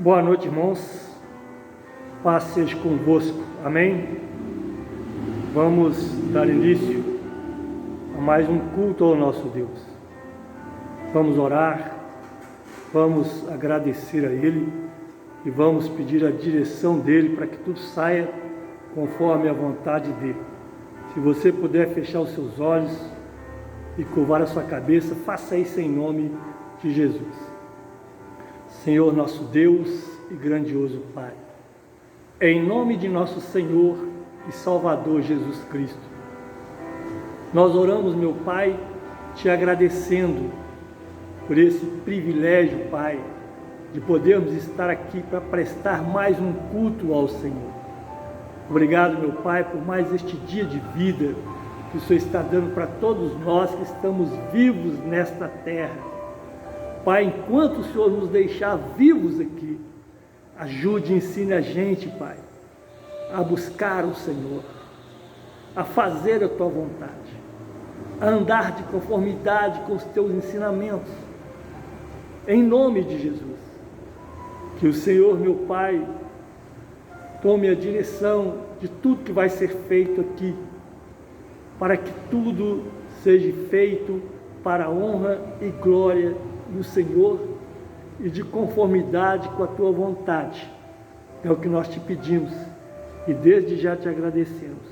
Boa noite, irmãos. Paz seja convosco. Amém? Vamos dar início a mais um culto ao nosso Deus. Vamos orar, vamos agradecer a Ele e vamos pedir a direção dEle para que tudo saia conforme a vontade dEle. Se você puder fechar os seus olhos e curvar a sua cabeça, faça isso em nome de Jesus. Senhor nosso Deus e grandioso Pai, em nome de nosso Senhor e Salvador Jesus Cristo, nós oramos, meu Pai, te agradecendo por esse privilégio, Pai, de podermos estar aqui para prestar mais um culto ao Senhor. Obrigado, meu Pai, por mais este dia de vida que o Senhor está dando para todos nós que estamos vivos nesta terra. Pai, enquanto o Senhor nos deixar vivos aqui, ajude e ensine a gente, Pai, a buscar o Senhor, a fazer a Tua vontade, a andar de conformidade com os Teus ensinamentos, em nome de Jesus. Que o Senhor, meu Pai, tome a direção de tudo que vai ser feito aqui, para que tudo seja feito para a honra e glória do Senhor e de conformidade com a Tua vontade. É o que nós te pedimos e desde já te agradecemos.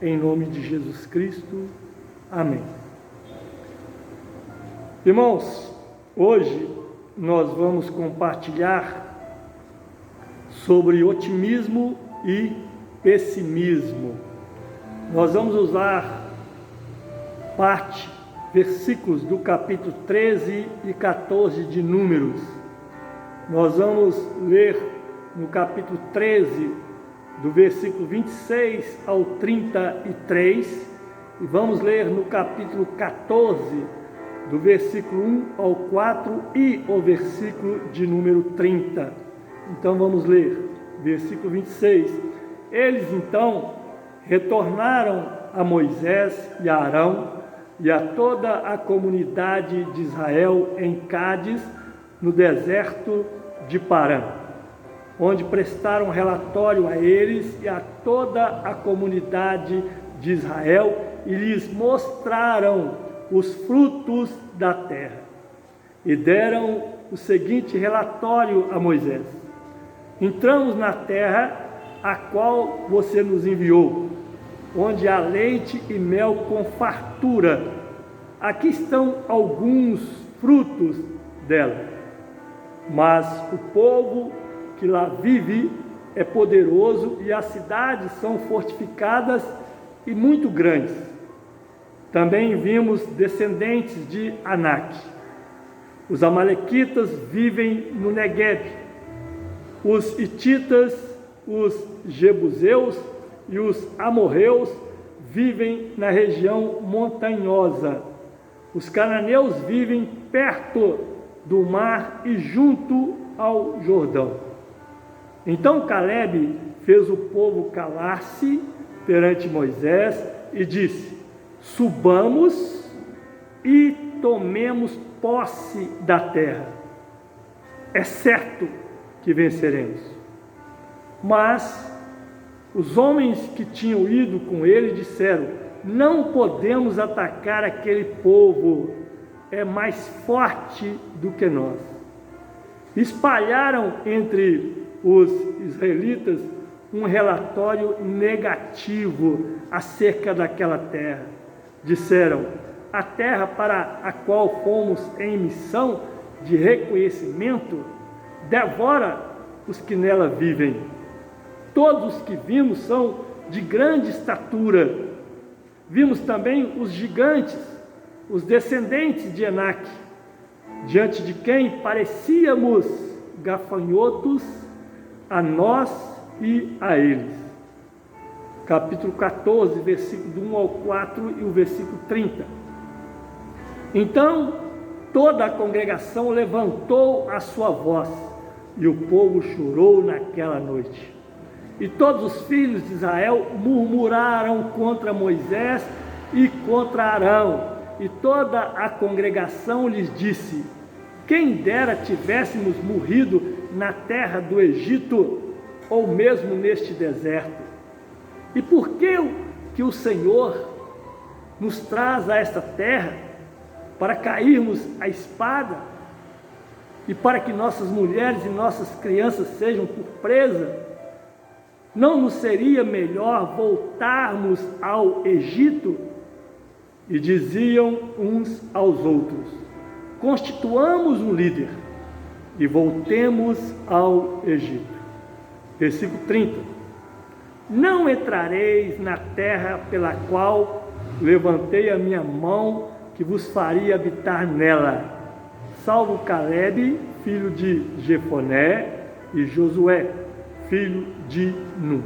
Em nome de Jesus Cristo. Amém. Irmãos, hoje nós vamos compartilhar sobre otimismo e pessimismo. Nós vamos usar versículos do capítulo 13 e 14 de Números. Nós vamos ler no capítulo 13, do versículo 26 ao 33, e vamos ler no capítulo 14, do versículo 1 ao 4 e o versículo de número 30. Então vamos ler, versículo 26. Eles então retornaram a Moisés e a Arão e a toda a comunidade de Israel em Cádiz, no deserto de Parã, onde prestaram relatório a eles e a toda a comunidade de Israel e lhes mostraram os frutos da terra. E deram o seguinte relatório a Moisés: entramos na terra a qual você nos enviou, onde há leite e mel com fartura. Aqui estão alguns frutos dela. Mas o povo que lá vive é poderoso e as cidades são fortificadas e muito grandes. Também vimos descendentes de Anak. Os amalequitas vivem no Negueb. Os hititas, os jebuseus e os amorreus vivem na região montanhosa. Os cananeus vivem perto do mar e junto ao Jordão. Então Calebe fez o povo calar-se perante Moisés e disse: subamos e tomemos posse da terra. É certo que venceremos. Mas os homens que tinham ido com ele disseram: não podemos atacar aquele povo, é mais forte do que nós. Espalharam entre os israelitas um relatório negativo acerca daquela terra. Disseram: a terra para a qual fomos em missão de reconhecimento devora os que nela vivem. Todos os que vimos são de grande estatura. Vimos também os gigantes, os descendentes de Enac, diante de quem parecíamos gafanhotos a nós e a eles. Capítulo 14, versículo do 1 ao 4 e o versículo 30. Então toda a congregação levantou a sua voz, e o povo chorou naquela noite. E todos os filhos de Israel murmuraram contra Moisés e contra Arão, e toda a congregação lhes disse: quem dera tivéssemos morrido na terra do Egito, ou mesmo neste deserto. E por que o Senhor nos traz a esta terra? Para cairmos à espada? E para que nossas mulheres e nossas crianças sejam por presa? Não nos seria melhor voltarmos ao Egito? E diziam uns aos outros: constituamos um líder e voltemos ao Egito. Versículo 30. Não entrareis na terra pela qual levantei a minha mão, que vos faria habitar nela, salvo Calebe, filho de Jefoné, e Josué, filho de Nun.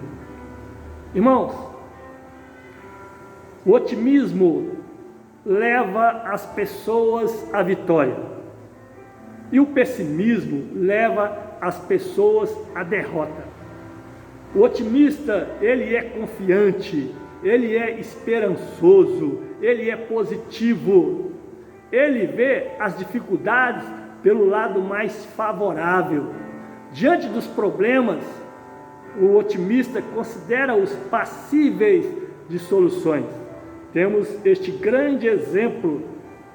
Irmãos, o otimismo leva as pessoas à vitória, e o pessimismo leva as pessoas à derrota. O otimista, ele é confiante, ele é esperançoso, ele é positivo, ele vê as dificuldades pelo lado mais favorável. Diante dos problemas, o otimista considera-os passíveis de soluções. Temos este grande exemplo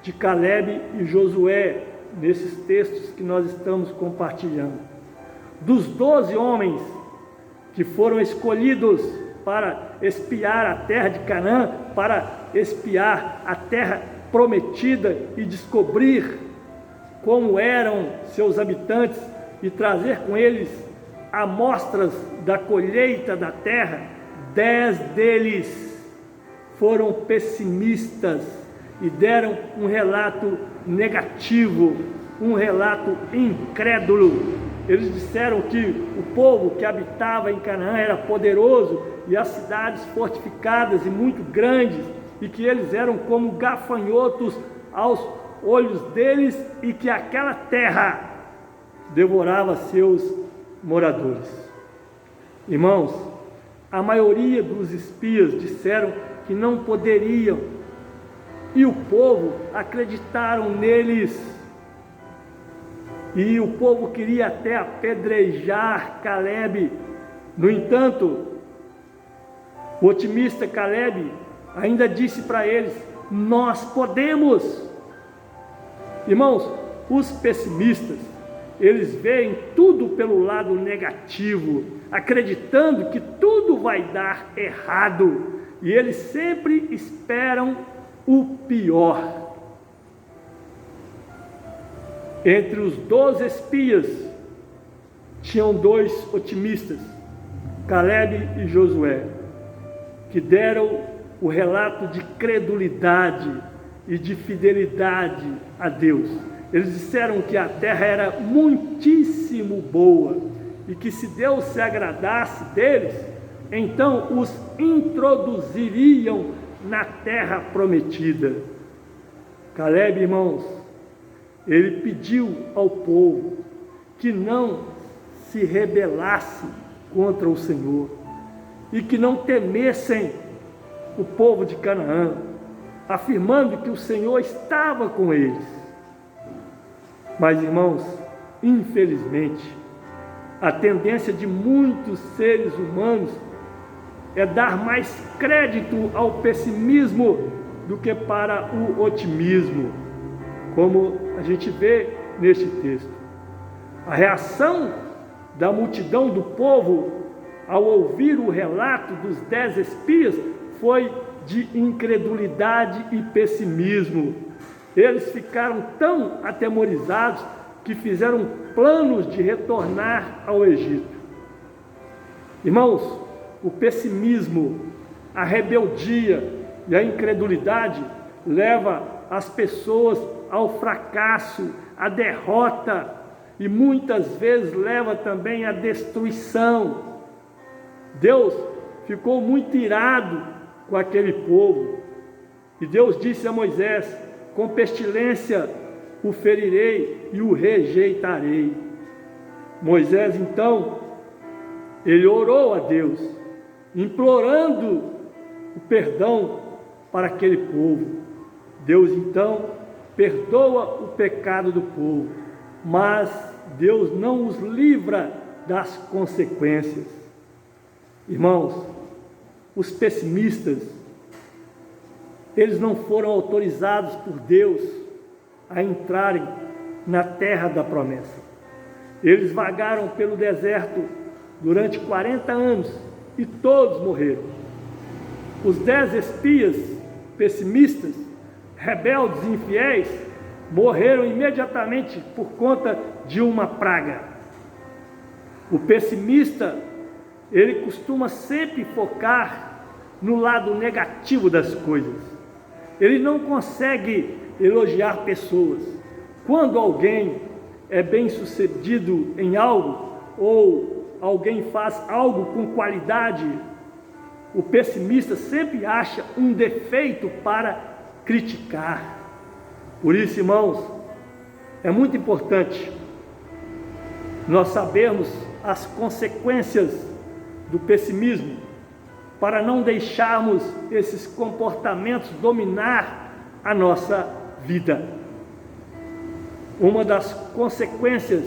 de Calebe e Josué nesses textos que nós estamos compartilhando. Dos 12 homens que foram escolhidos para espiar a terra de Canaã, para espiar a terra prometida e descobrir como eram seus habitantes e trazer com eles amostras da colheita da terra, 10 deles foram pessimistas e deram um relato negativo, um relato incrédulo. Eles disseram que o povo que habitava em Canaã era poderoso e as cidades fortificadas e muito grandes, e que eles eram como gafanhotos aos olhos deles, e que aquela terra devorava seus moradores. Irmãos, a maioria dos espias disseram que não poderiam, e o povo acreditaram neles. E o povo queria até apedrejar Calebe. No entanto, o otimista Calebe ainda disse para eles: nós podemos. Irmãos, os pessimistas, eles veem tudo pelo lado negativo, acreditando que tudo vai dar errado, e eles sempre esperam o pior. Entre os 12 espias, tinham 2 otimistas, Calebe e Josué, que deram o relato de credulidade e de fidelidade a Deus. Eles disseram que a terra era muitíssimo boa e que se Deus se agradasse deles, então os introduziriam na terra prometida. Calebe, irmãos, ele pediu ao povo que não se rebelasse contra o Senhor e que não temessem o povo de Canaã, afirmando que o Senhor estava com eles. Mas, irmãos, infelizmente, a tendência de muitos seres humanos é dar mais crédito ao pessimismo do que para o otimismo, como a gente vê neste texto. A reação da multidão do povo ao ouvir o relato dos 10 espias foi de incredulidade e pessimismo. Eles ficaram tão atemorizados que fizeram planos de retornar ao Egito. Irmãos, o pessimismo, a rebeldia e a incredulidade leva as pessoas ao fracasso, à derrota, e muitas vezes leva também à destruição. Deus ficou muito irado com aquele povo, e Deus disse a Moisés: com pestilência o ferirei e o rejeitarei. Moisés então, ele orou a Deus, implorando o perdão para aquele povo. Deus então perdoa o pecado do povo, mas Deus não os livra das consequências. Irmãos, os pessimistas, eles não foram autorizados por Deus a entrarem na terra da promessa. Eles vagaram pelo deserto durante 40 anos e todos morreram. Os 10 espias pessimistas, rebeldes e infiéis, morreram imediatamente por conta de uma praga. O pessimista, ele costuma sempre focar no lado negativo das coisas. Ele não consegue elogiar pessoas. Quando alguém é bem-sucedido em algo, ou alguém faz algo com qualidade, o pessimista sempre acha um defeito para criticar. Por isso, irmãos, é muito importante nós sabermos as consequências do pessimismo, para não deixarmos esses comportamentos dominar a nossa vida. Uma das consequências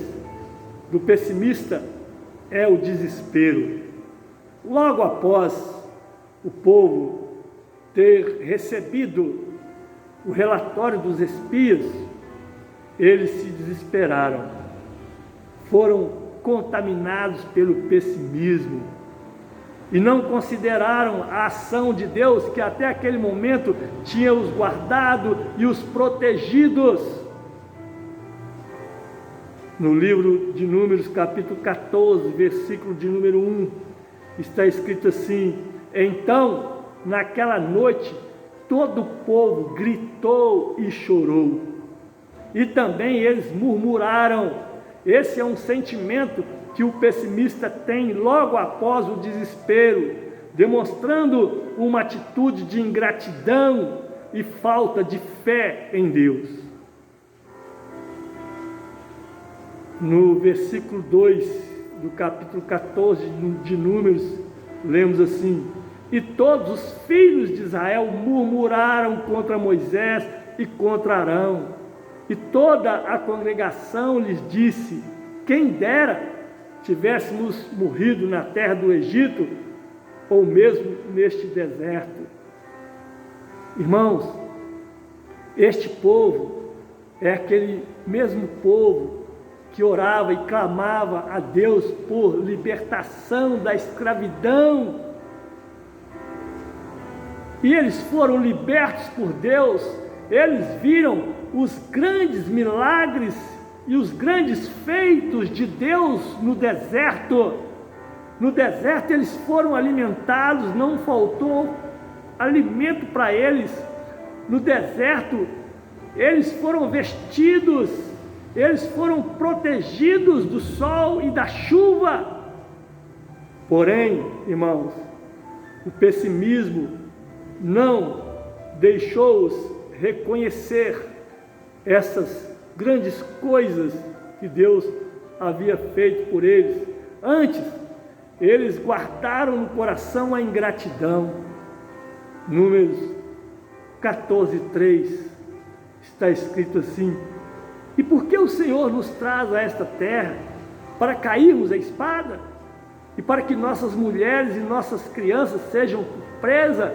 do pessimista é o desespero. Logo após o povo ter recebido o relatório dos espias, eles se desesperaram, foram contaminados pelo pessimismo e não consideraram a ação de Deus, que até aquele momento tinha os guardado e os protegidos. No livro de Números, capítulo 14, versículo de número 1, está escrito assim: então, naquela noite, todo o povo gritou e chorou, e também eles murmuraram. Esse é um sentimento que o pessimista tem logo após o desespero, demonstrando uma atitude de ingratidão e falta de fé em Deus. No versículo 2 do capítulo 14 de Números, lemos assim: e todos os filhos de Israel murmuraram contra Moisés e contra Arão, e toda a congregação lhes disse: quem dera tivéssemos morrido na terra do Egito, ou mesmo neste deserto. Irmãos, este povo é aquele mesmo povo que orava e clamava a Deus por libertação da escravidão. E eles foram libertos por Deus. Eles viram os grandes milagres e os grandes feitos de Deus no deserto. No deserto eles foram alimentados, não faltou alimento para eles. No deserto eles foram vestidos, eles foram protegidos do sol e da chuva. Porém, irmãos, o pessimismo não deixou-os reconhecer essas grandes coisas que Deus havia feito por eles. Antes, eles guardaram no coração a ingratidão. Números 14:3 está escrito assim: e por que o Senhor nos traz a esta terra? Para cairmos à espada? E para que nossas mulheres e nossas crianças sejam presas?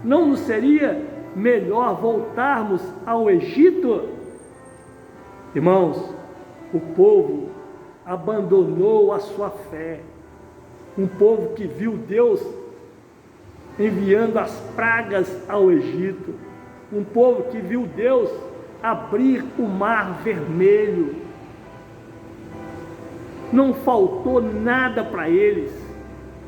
Não nos seria melhor voltarmos ao Egito? Irmãos, o povo abandonou a sua fé. Um povo que viu Deus enviando as pragas ao Egito. Um povo que viu Deus abrir o mar vermelho. Não faltou nada para eles.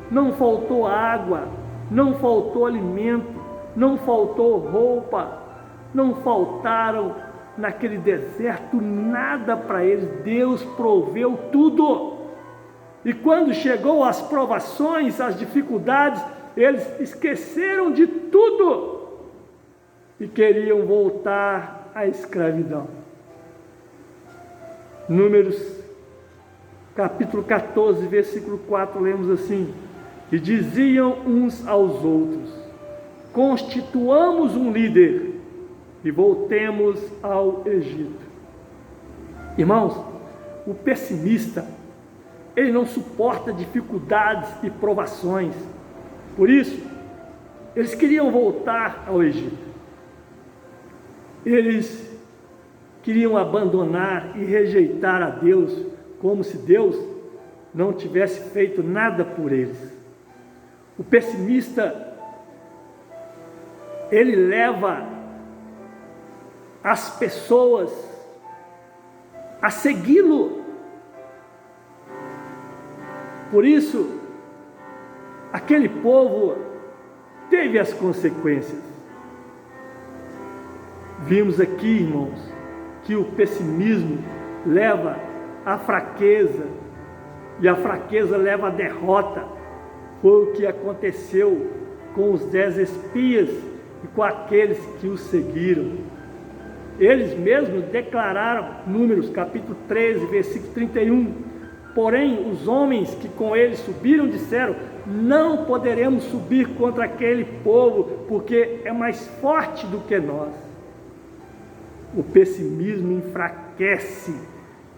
Não faltou água, não faltou alimento, não faltou roupa, não faltaram naquele deserto nada para eles. Deus proveu tudo. E quando chegou as provações, as dificuldades, eles esqueceram de tudo e queriam voltar à escravidão. Números capítulo 14, versículo 4, lemos assim: e diziam uns aos outros: constituamos um líder e voltemos ao Egito. Irmãos, o pessimista, ele não suporta dificuldades e provações. Por isso, eles queriam voltar ao Egito. Eles queriam abandonar e rejeitar a Deus, como se Deus não tivesse feito nada por eles. O pessimista, ele leva as pessoas a segui-lo. Por isso, aquele povo teve as consequências. Vimos aqui, irmãos, que o pessimismo leva à fraqueza, e a fraqueza leva à derrota. Foi o que aconteceu com os 10 espias e com aqueles que os seguiram. Eles mesmos declararam, Números capítulo 13, versículo 31, porém os homens que com eles subiram disseram: não poderemos subir contra aquele povo, porque é mais forte do que nós. O pessimismo enfraquece,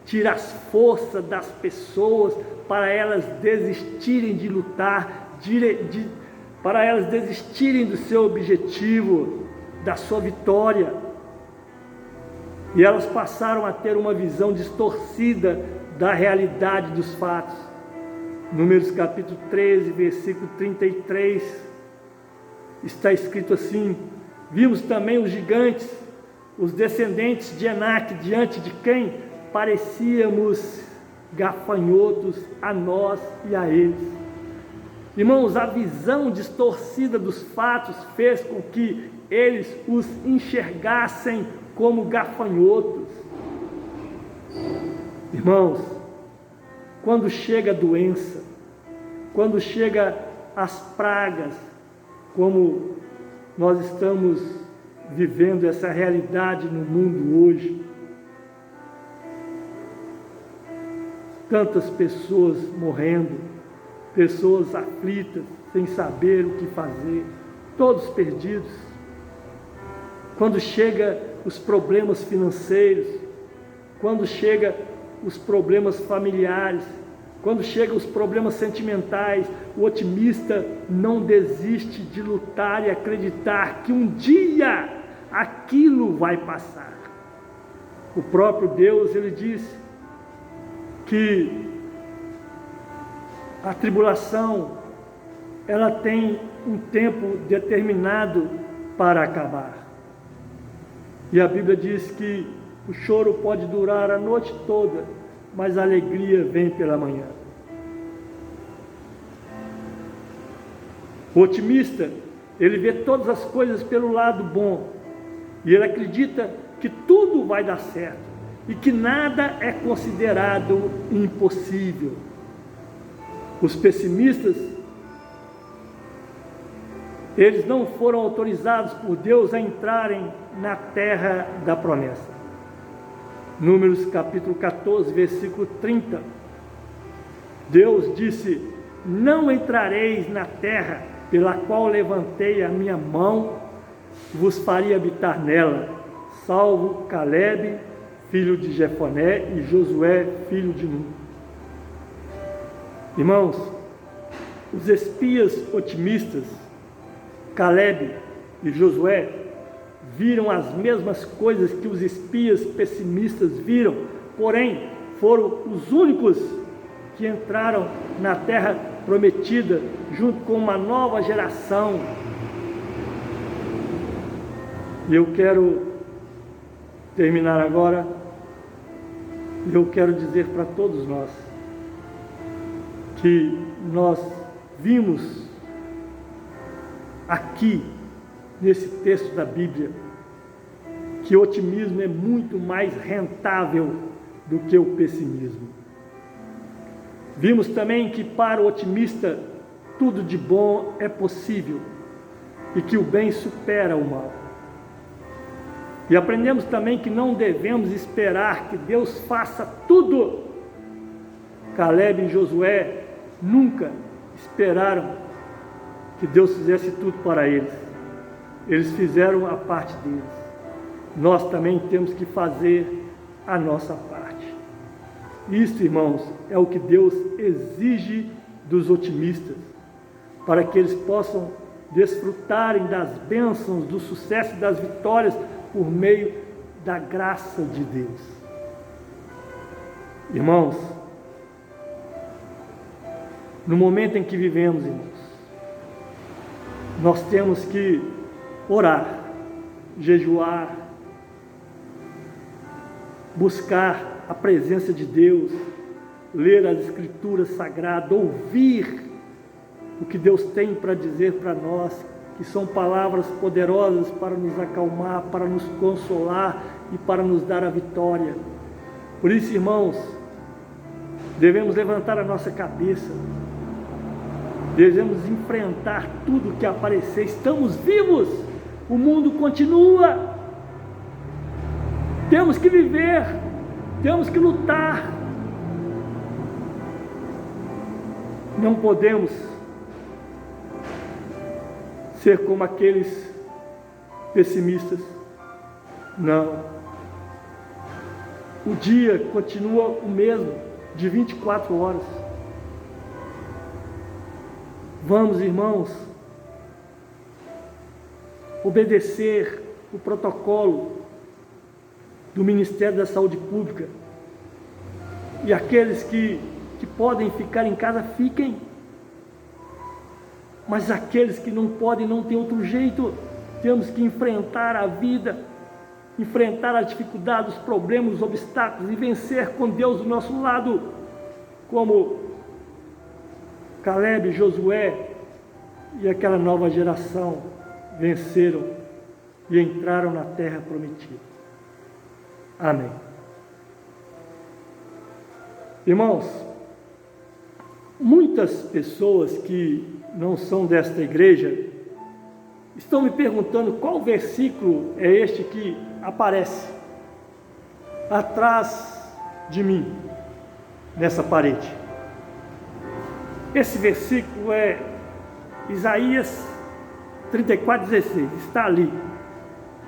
tira as forças das pessoas para elas desistirem de lutar, para elas desistirem do seu objetivo, da sua vitória. E elas passaram a ter uma visão distorcida da realidade dos fatos. Números capítulo 13, versículo 33, está escrito assim: vimos também os gigantes, os descendentes de Enaque, diante de quem parecíamos gafanhotos a nós e a eles. Irmãos, a visão distorcida dos fatos fez com que eles os enxergassem como gafanhotos. Irmãos, quando chega a doença, quando chega as pragas, como nós estamos vivendo essa realidade no mundo hoje, tantas pessoas morrendo, pessoas aflitas, sem saber o que fazer, todos perdidos. Quando chega os problemas financeiros, quando chega os problemas familiares, quando chegam os problemas sentimentais, o otimista não desiste de lutar e acreditar que um dia aquilo vai passar. O próprio Deus, ele disse que a tribulação, ela tem um tempo determinado para acabar. E a Bíblia diz que o choro pode durar a noite toda, mas a alegria vem pela manhã. O otimista, ele vê todas as coisas pelo lado bom, e ele acredita que tudo vai dar certo, e que nada é considerado impossível. Os pessimistas, eles não foram autorizados por Deus a entrarem na terra da promessa. Números capítulo 14, versículo 30. Deus disse: não entrareis na terra pela qual levantei a minha mão, vos faria habitar nela, salvo Calebe, filho de Jefoné, e Josué, filho de Nun. Irmãos, os espias otimistas, Calebe e Josué, viram as mesmas coisas que os espias pessimistas viram, porém foram os únicos que entraram na terra prometida, junto com uma nova geração. E eu quero terminar agora, eu quero dizer para todos nós, que nós vimos aqui, nesse texto da Bíblia, que o otimismo é muito mais rentável do que o pessimismo. Vimos também que para o otimista tudo de bom é possível e que o bem supera o mal. E aprendemos também que não devemos esperar que Deus faça tudo. Calebe e Josué nunca esperaram que Deus fizesse tudo para eles. Eles fizeram a parte deles. Nós também temos que fazer a nossa parte. Isso, irmãos, é o que Deus exige dos otimistas, para que eles possam desfrutarem das bênçãos, do sucesso e das vitórias por meio da graça de Deus. Irmãos, no momento em que vivemos, irmãos, nós temos que orar, jejuar, buscar a presença de Deus, ler as Escrituras Sagradas, ouvir o que Deus tem para dizer para nós, que são palavras poderosas para nos acalmar, para nos consolar e para nos dar a vitória. Por isso, irmãos, devemos levantar a nossa cabeça, devemos enfrentar tudo que aparecer. Estamos vivos, o mundo continua, temos que viver, temos que lutar. Não podemos ser como aqueles pessimistas. Não. O dia continua o mesmo, de 24 horas. Vamos, irmãos, obedecer o protocolo do Ministério da Saúde Pública. E aqueles que podem ficar em casa, fiquem. Mas aqueles que não podem, não tem outro jeito. Temos que enfrentar a vida, enfrentar as dificuldades, os problemas, os obstáculos e vencer com Deus do nosso lado, como Caleb, Josué e aquela nova geração venceram e entraram na terra prometida. Amém. Irmãos, muitas pessoas que não são desta igreja estão me perguntando qual versículo é este que aparece atrás de mim, nessa parede. Esse versículo é Isaías 34,16, está ali,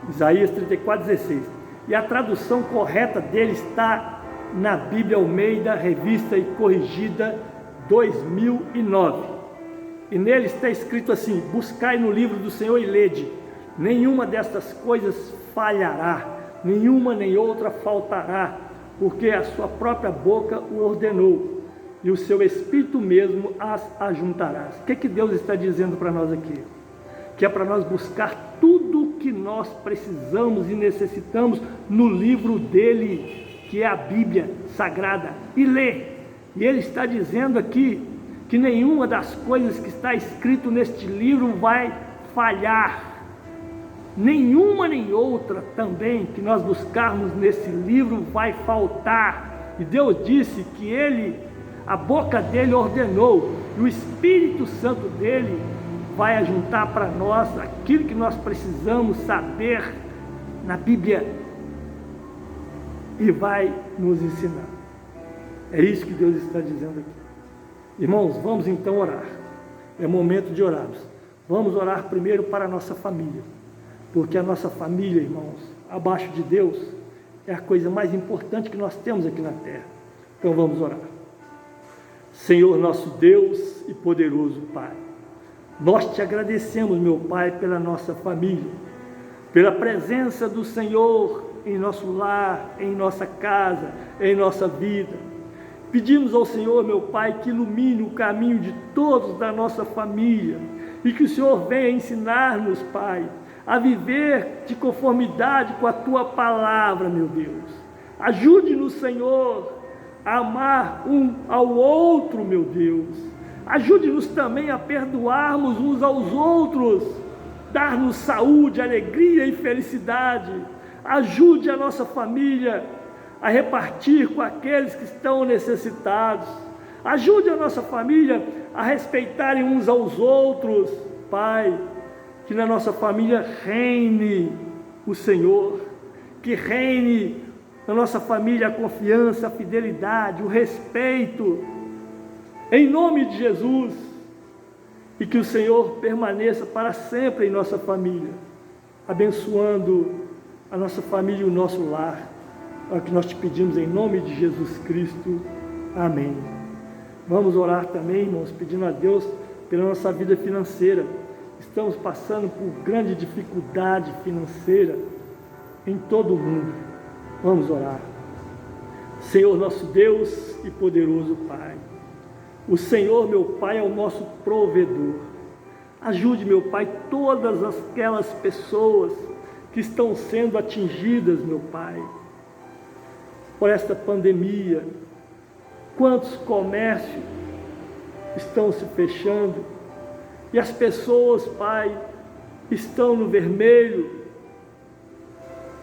Isaías 34,16, e a tradução correta dele está na Bíblia Almeida, revista e corrigida 2009, e nele está escrito assim: buscai no livro do Senhor e lede, nenhuma destas coisas falhará, nenhuma nem outra faltará, porque a sua própria boca o ordenou, e o seu Espírito mesmo as ajuntará. O que Deus está dizendo para nós aqui? Que é para nós buscar tudo o que nós precisamos e necessitamos no livro dele, que é a Bíblia Sagrada, e ler. E ele está dizendo aqui que nenhuma das coisas que está escrito neste livro vai falhar, nenhuma nem outra também que nós buscarmos nesse livro vai faltar. E Deus disse que ele, a boca dele ordenou, e o Espírito Santo dele vai ajuntar para nós aquilo que nós precisamos saber na Bíblia e vai nos ensinar. É isso que Deus está dizendo aqui. Irmãos, vamos então orar. É momento de orarmos. Vamos orar primeiro para a nossa família, porque a nossa família, irmãos, abaixo de Deus, é a coisa mais importante que nós temos aqui na terra. Então vamos orar. Senhor nosso Deus e poderoso Pai, nós te agradecemos, meu Pai, pela nossa família, pela presença do Senhor em nosso lar, em nossa casa, em nossa vida. Pedimos ao Senhor, meu Pai, que ilumine o caminho de todos da nossa família e que o Senhor venha ensinar-nos, Pai, a viver de conformidade com a Tua palavra, meu Deus. Ajude-nos, Senhor, a amar um ao outro, meu Deus. Ajude-nos também a perdoarmos uns aos outros, dar-nos saúde, alegria e felicidade. Ajude a nossa família a repartir com aqueles que estão necessitados. Ajude a nossa família a respeitarem uns aos outros. Pai, que na nossa família reine o Senhor, que reine na nossa família a confiança, a fidelidade, o respeito, em nome de Jesus, e que o Senhor permaneça para sempre em nossa família, abençoando a nossa família e o nosso lar. É o que nós te pedimos em nome de Jesus Cristo. Amém. Vamos orar também, irmãos, pedindo a Deus pela nossa vida financeira. Estamos passando por grande dificuldade financeira em todo o mundo. Vamos orar. Senhor nosso Deus e poderoso Pai, o Senhor, meu Pai, é o nosso provedor. Ajude, meu Pai, todas aquelas pessoas que estão sendo atingidas, meu Pai, por esta pandemia. Quantos comércios estão se fechando e as pessoas, Pai, estão no vermelho,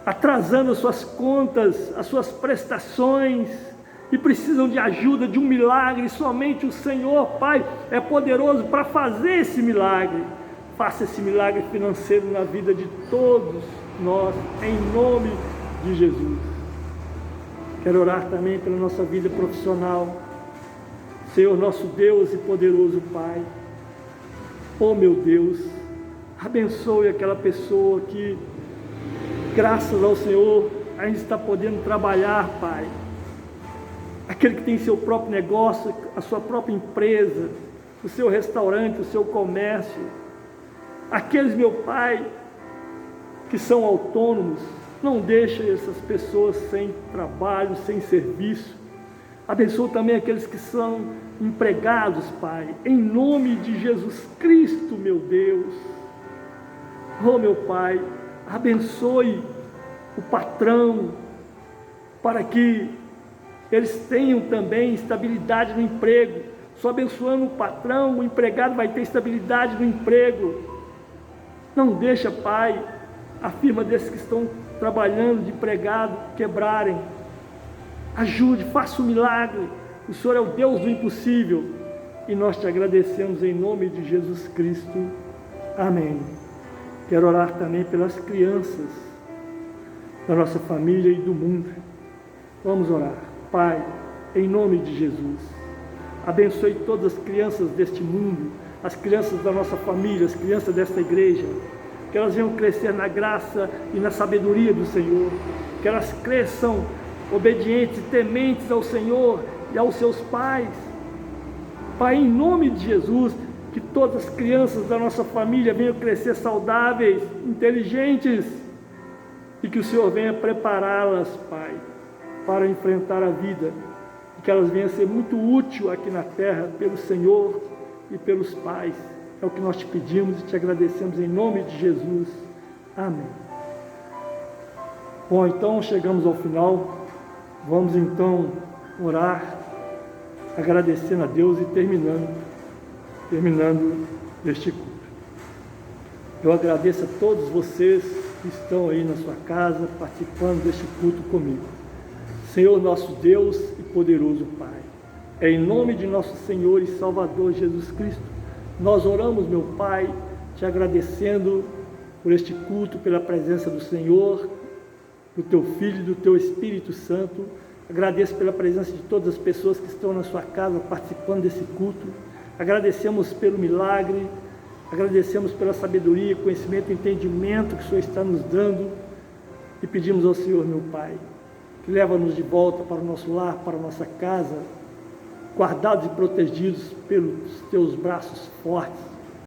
atrasando as suas contas, as suas prestações, e precisam de ajuda, de um milagre. Somente o Senhor, Pai, é poderoso para fazer esse milagre. Faça esse milagre financeiro na vida de todos nós, em nome de Jesus. Quero orar também pela nossa vida profissional. Senhor, nosso Deus e poderoso Pai, oh meu Deus, abençoe aquela pessoa que, graças ao Senhor, ainda está podendo trabalhar, Pai. Aquele que tem seu próprio negócio, a sua própria empresa, o seu restaurante, o seu comércio. Aqueles, meu Pai, que são autônomos, não deixe essas pessoas sem trabalho, sem serviço. Abençoa também aqueles que são empregados, Pai, em nome de Jesus Cristo, meu Deus. Oh, meu Pai, abençoe o patrão, para que eles tenham também estabilidade no emprego. Só abençoando o patrão, o empregado vai ter estabilidade no emprego. Não deixa, Pai, a firma desses que estão trabalhando de empregado quebrarem. Ajude, faça um milagre. O Senhor é o Deus do impossível. E nós te agradecemos em nome de Jesus Cristo. Amém. Quero orar também pelas crianças da nossa família e do mundo. Vamos orar. Pai, em nome de Jesus, abençoe todas as crianças deste mundo, as crianças da nossa família, as crianças desta igreja, que elas venham crescer na graça e na sabedoria do Senhor, que elas cresçam obedientes e tementes ao Senhor e aos seus pais. Pai, em nome de Jesus, que todas as crianças da nossa família venham crescer saudáveis, inteligentes, e que o Senhor venha prepará-las, Pai, para enfrentar a vida, e que elas venham ser muito úteis aqui na terra, pelo Senhor e pelos pais. É o que nós te pedimos e te agradecemos em nome de Jesus. Amém. Bom, então chegamos ao final. Vamos então orar, agradecendo a Deus e terminando este culto. Eu agradeço a todos vocês que estão aí na sua casa, participando deste culto comigo. Senhor nosso Deus e poderoso Pai, é em nome de nosso Senhor e Salvador Jesus Cristo, nós oramos, meu Pai, te agradecendo por este culto, pela presença do Senhor, do teu Filho e do teu Espírito Santo. Agradeço pela presença de todas as pessoas que estão na sua casa participando desse culto. Agradecemos pelo milagre, agradecemos pela sabedoria, conhecimento e entendimento que o Senhor está nos dando, e pedimos ao Senhor, meu Pai, que leva-nos de volta para o nosso lar, para a nossa casa, guardados e protegidos pelos teus braços fortes,